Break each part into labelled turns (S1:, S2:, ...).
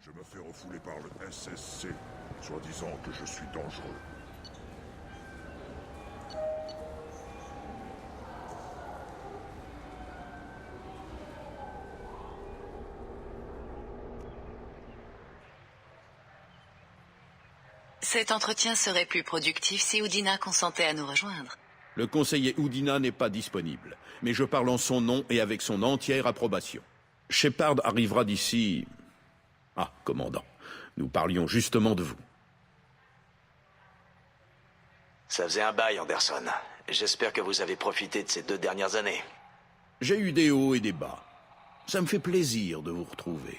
S1: Je me fais refouler par le SSC, soi-disant que je suis dangereux.
S2: Cet entretien serait plus productif si Udina consentait à nous rejoindre.
S3: Le conseiller Udina n'est pas disponible, mais je parle en son nom et avec son entière approbation. Shepard arrivera d'ici... Ah, commandant, nous parlions justement de vous.
S4: Ça faisait un bail, Anderson. J'espère que vous avez profité de ces 2 dernières années.
S3: J'ai eu des hauts et des bas. Ça me fait plaisir de vous retrouver.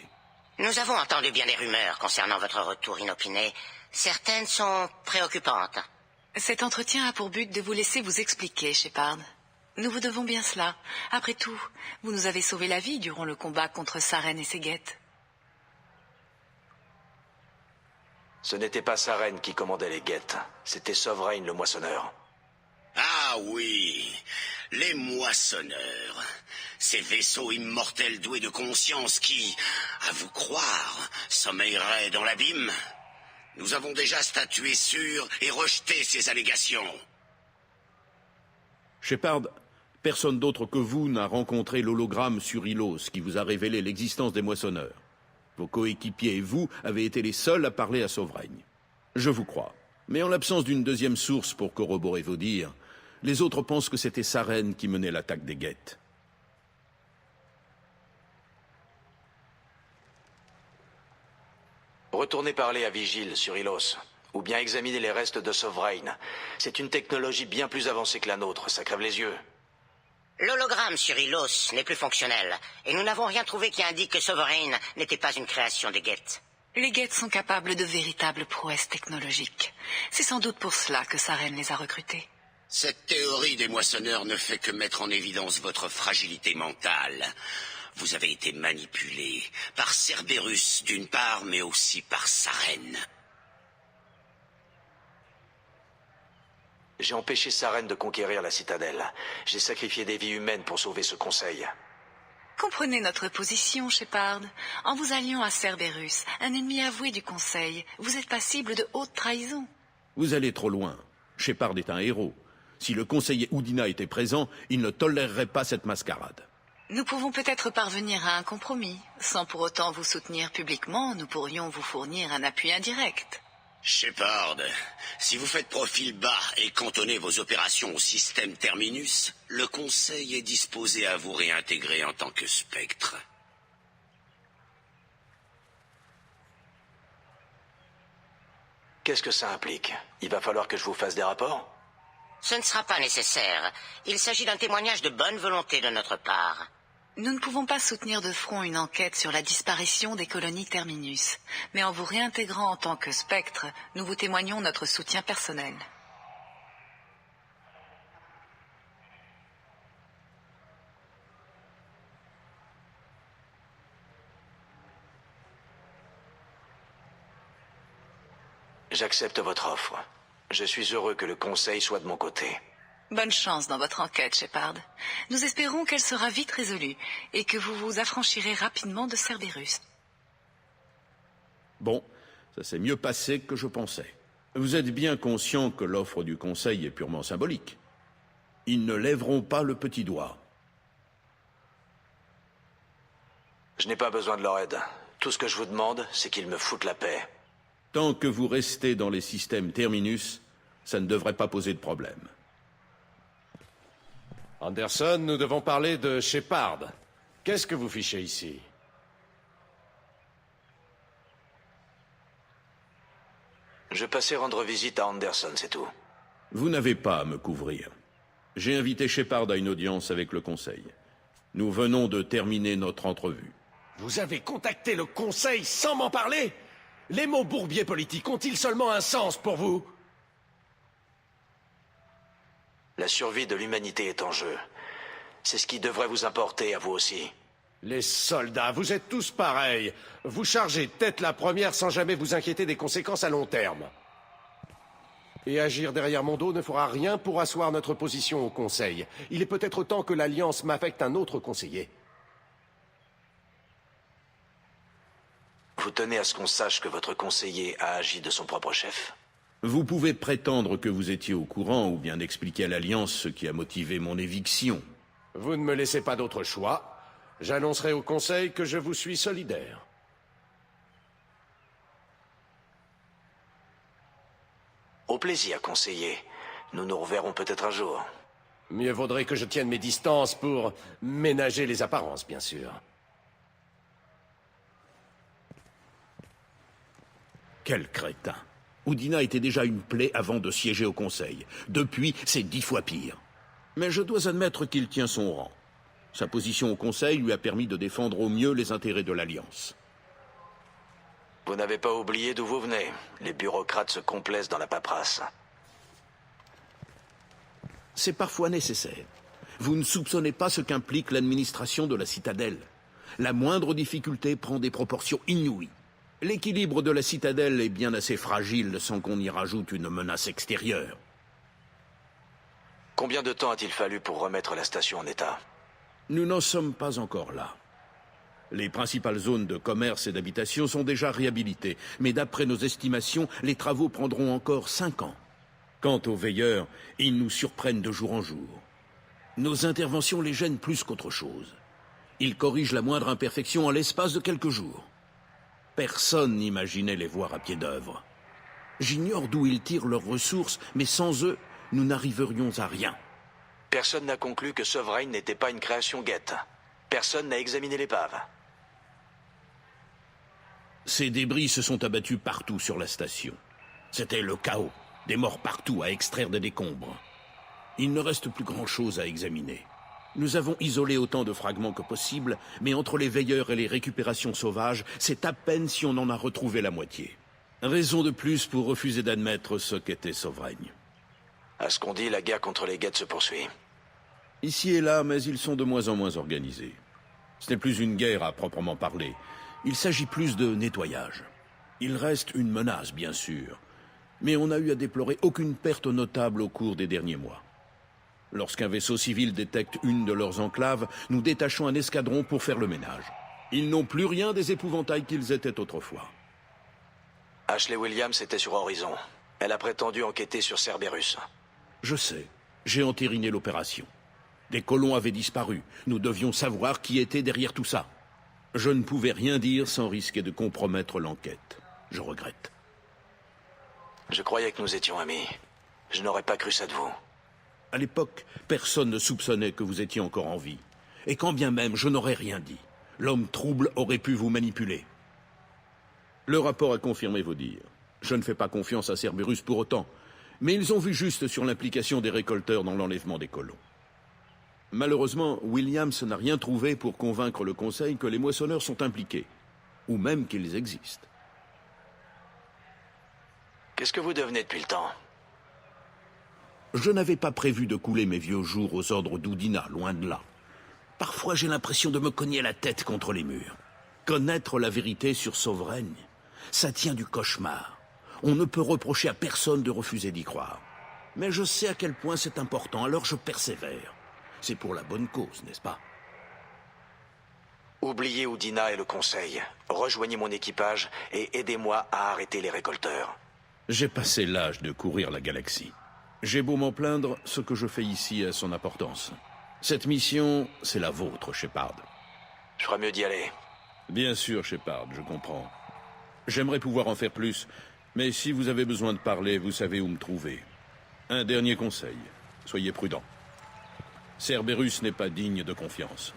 S5: Nous avons entendu bien des rumeurs concernant votre retour inopiné. Certaines sont préoccupantes.
S2: Cet entretien a pour but de vous laisser vous expliquer, Shepard. Nous vous devons bien cela. Après tout, vous nous avez sauvé la vie durant le combat contre Saren et ses guettes.
S4: Ce n'était pas Saren qui commandait les guettes. C'était Sovereign le moissonneur.
S6: Ah oui, les moissonneurs. Ces vaisseaux immortels doués de conscience qui, à vous croire, sommeilleraient dans l'abîme. Nous avons déjà statué sur et rejeté ces allégations.
S3: Shepard, personne d'autre que vous n'a rencontré l'hologramme sur Ilos qui vous a révélé l'existence des moissonneurs. Vos coéquipiers et vous avez été les seuls à parler à Sovereign. Je vous crois. Mais en l'absence d'une deuxième source pour corroborer vos dires, les autres pensent que c'était Saren qui menait l'attaque des guettes.
S4: Retournez parler à Vigile sur Ilos, ou bien examinez les restes de Sovereign. C'est une technologie bien plus avancée que la nôtre, ça crève les yeux.
S5: L'hologramme sur Ilos n'est plus fonctionnel, et nous n'avons rien trouvé qui indique que Sovereign n'était pas une création des guettes.
S2: Les guettes sont capables de véritables prouesses technologiques. C'est sans doute pour cela que Saren les a recrutés.
S6: Cette théorie des moissonneurs ne fait que mettre en évidence votre fragilité mentale. Vous avez été manipulé par Cerberus d'une part, mais aussi par Saren.
S4: J'ai empêché Saren de conquérir la citadelle. J'ai sacrifié des vies humaines pour sauver ce conseil.
S2: Comprenez notre position, Shepard. En vous alliant à Cerberus, un ennemi avoué du Conseil, vous êtes passible de haute trahison.
S3: Vous allez trop loin. Shepard est un héros. Si le conseiller Udina était présent, il ne tolérerait pas cette mascarade.
S2: Nous pouvons peut-être parvenir à un compromis. Sans pour autant vous soutenir publiquement, nous pourrions vous fournir un appui indirect.
S6: Shepard, si vous faites profil bas et cantonnez vos opérations au système Terminus, le Conseil est disposé à vous réintégrer en tant que Spectre.
S4: Qu'est-ce que ça implique? Il va falloir que je vous fasse des rapports?
S5: Ce ne sera pas nécessaire. Il s'agit d'un témoignage de bonne volonté de notre part.
S2: Nous ne pouvons pas soutenir de front une enquête sur la disparition des colonies Terminus. Mais en vous réintégrant en tant que Spectre, nous vous témoignons notre soutien personnel.
S4: J'accepte votre offre. Je suis heureux que le Conseil soit de mon côté.
S2: Bonne chance dans votre enquête, Shepard. Nous espérons qu'elle sera vite résolue et que vous vous affranchirez rapidement de Cerberus.
S3: Bon, ça s'est mieux passé que je pensais. Vous êtes bien conscient que l'offre du Conseil est purement symbolique. Ils ne lèveront pas le petit doigt.
S4: Je n'ai pas besoin de leur aide. Tout ce que je vous demande, c'est qu'ils me foutent la paix.
S3: Tant que vous restez dans les systèmes Terminus, ça ne devrait pas poser de problème.
S7: Anderson, nous devons parler de Shepard. Qu'est-ce que vous fichez ici?
S4: Je passais rendre visite à Anderson, c'est tout.
S3: Vous n'avez pas à me couvrir. J'ai invité Shepard à une audience avec le Conseil. Nous venons de terminer notre entrevue.
S7: Vous avez contacté le Conseil sans m'en parler? Les mots bourbier politique ont-ils seulement un sens pour vous?
S4: La survie de l'humanité est en jeu. C'est ce qui devrait vous importer à vous aussi.
S7: Les soldats, vous êtes tous pareils. Vous chargez tête la première sans jamais vous inquiéter des conséquences à long terme. Et agir derrière mon dos ne fera rien pour asseoir notre position au Conseil. Il est peut-être temps que l'Alliance m'affecte un autre conseiller.
S4: Vous vous tenez à ce qu'on sache que votre conseiller a agi de son propre chef?
S3: Vous pouvez prétendre que vous étiez au courant ou bien expliquer à l'Alliance ce qui a motivé mon éviction.
S7: Vous ne me laissez pas d'autre choix. J'annoncerai au Conseil que je vous suis solidaire.
S4: Au plaisir, conseiller. Nous nous reverrons peut-être un jour.
S7: Mieux vaudrait que je tienne mes distances pour ménager les apparences, bien sûr.
S3: Quel crétin. Udina était déjà une plaie avant de siéger au Conseil. Depuis, c'est 10 fois pire. Mais je dois admettre qu'il tient son rang. Sa position au Conseil lui a permis de défendre au mieux les intérêts de l'Alliance.
S4: Vous n'avez pas oublié d'où vous venez. Les bureaucrates se complaisent dans la paperasse.
S3: C'est parfois nécessaire. Vous ne soupçonnez pas ce qu'implique l'administration de la citadelle. La moindre difficulté prend des proportions inouïes. L'équilibre de la citadelle est bien assez fragile sans qu'on y rajoute une menace extérieure.
S4: Combien de temps a-t-il fallu pour remettre la station en état?
S3: Nous n'en sommes pas encore là. Les principales zones de commerce et d'habitation sont déjà réhabilitées, mais d'après nos estimations, les travaux prendront encore 5 ans. Quant aux veilleurs, ils nous surprennent de jour en jour. Nos interventions les gênent plus qu'autre chose. Ils corrigent la moindre imperfection en l'espace de quelques jours. Personne n'imaginait les voir à pied d'œuvre. J'ignore d'où ils tirent leurs ressources, mais sans eux, nous n'arriverions à rien.
S4: Personne n'a conclu que Sovereign n'était pas une création Geth. Personne n'a examiné l'épave.
S3: Ces débris se sont abattus partout sur la station. C'était le chaos, des morts partout à extraire des décombres. Il ne reste plus grand-chose à examiner. Nous avons isolé autant de fragments que possible, mais entre les veilleurs et les récupérations sauvages, c'est à peine si on en a retrouvé la moitié. Raison de plus pour refuser d'admettre ce qu'était Sovereign.
S4: À ce qu'on dit, la guerre contre les Geth se poursuit.
S3: Ici et là, mais ils sont de moins en moins organisés. Ce n'est plus une guerre à proprement parler. Il s'agit plus de nettoyage. Il reste une menace, bien sûr, mais on n'a eu à déplorer aucune perte notable au cours des derniers mois. Lorsqu'un vaisseau civil détecte une de leurs enclaves, nous détachons un escadron pour faire le ménage. Ils n'ont plus rien des épouvantails qu'ils étaient autrefois.
S4: Ashley Williams était sur Horizon. Elle a prétendu enquêter sur Cerberus.
S3: Je sais. J'ai entériné l'opération. Des colons avaient disparu. Nous devions savoir qui était derrière tout ça. Je ne pouvais rien dire sans risquer de compromettre l'enquête. Je regrette.
S4: Je croyais que nous étions amis. Je n'aurais pas cru ça de vous.
S3: À l'époque, personne ne soupçonnait que vous étiez encore en vie. Et quand bien même, je n'aurais rien dit. L'homme trouble aurait pu vous manipuler. Le rapport a confirmé vos dires. Je ne fais pas confiance à Cerberus pour autant, mais ils ont vu juste sur l'implication des récolteurs dans l'enlèvement des colons. Malheureusement, Williams n'a rien trouvé pour convaincre le Conseil que les moissonneurs sont impliqués, ou même qu'ils existent.
S4: Qu'est-ce que vous devenez depuis le temps?
S3: Je n'avais pas prévu de couler mes vieux jours aux ordres d'Udina, loin de là. Parfois, j'ai l'impression de me cogner la tête contre les murs. Connaître la vérité sur Sovereign, ça tient du cauchemar. On ne peut reprocher à personne de refuser d'y croire. Mais je sais à quel point c'est important, alors je persévère. C'est pour la bonne cause, n'est-ce pas?
S4: Oubliez Udina et le Conseil. Rejoignez mon équipage et aidez-moi à arrêter les récolteurs.
S3: J'ai passé l'âge de courir la galaxie. J'ai beau m'en plaindre, ce que je fais ici a son importance. Cette mission, c'est la vôtre, Shepard.
S4: Je ferais mieux d'y aller.
S3: Bien sûr, Shepard, je comprends. J'aimerais pouvoir en faire plus, mais si vous avez besoin de parler, vous savez où me trouver. Un dernier conseil, soyez prudent. Cerberus n'est pas digne de confiance.